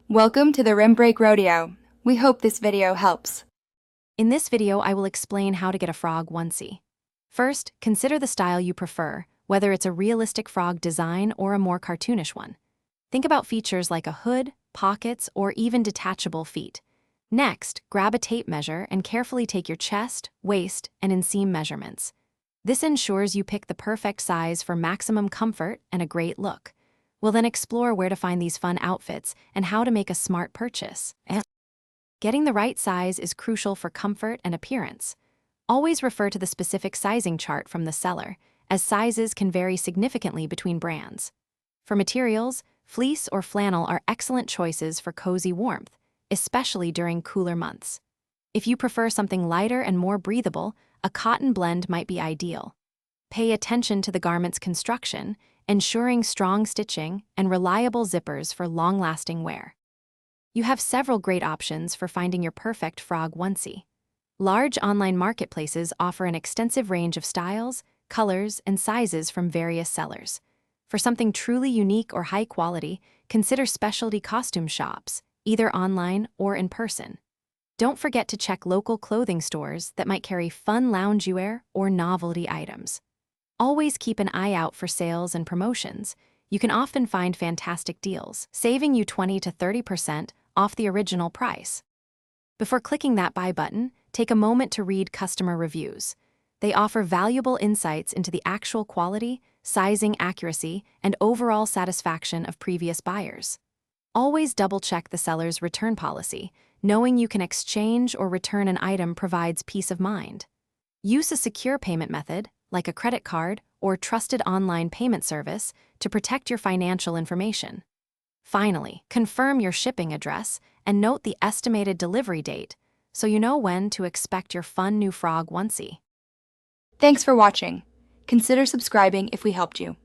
Welcome to the Rim Break Rodeo. We hope this video helps. In this video, I will explain how to get a frog onesie. First, consider the style you prefer, whether it's a realistic frog design or a more cartoonish one. Think about features like a hood, pockets, or even detachable feet. Next, grab a tape measure and carefully take your chest, waist, and inseam measurements. This ensures you pick the perfect size for maximum comfort and a great look. We'll then explore where to find these fun outfits and how to make a smart purchase. Getting the right size is crucial for comfort and appearance. Always refer to the specific sizing chart from the seller, as sizes can vary significantly between brands. For materials, fleece or flannel are excellent choices for cozy warmth, especially during cooler months. If you prefer something lighter and more breathable, a cotton blend might be ideal. Pay attention to the garment's construction, ensuring strong stitching and reliable zippers for long-lasting wear. You have several great options for finding your perfect frog onesie. Large online marketplaces offer an extensive range of styles, colors, and sizes from various sellers. For something truly unique or high quality, consider specialty costume shops, either online or in person. Don't forget to check local clothing stores that might carry fun loungewear or novelty items. Always keep an eye out for sales and promotions. You can often find fantastic deals, saving you 20 to 30% off the original price. Before clicking that buy button, take a moment to read customer reviews. They offer valuable insights into the actual quality, sizing accuracy, and overall satisfaction of previous buyers. Always double-check the seller's return policy. Knowing you can exchange or return an item provides peace of mind. Use a secure payment method, like a credit card or trusted online payment service, to protect your financial information. Finally, confirm your shipping address and note the estimated delivery date so you know when to expect your fun new frog onesie. Thanks for watching. Consider subscribing if we helped you.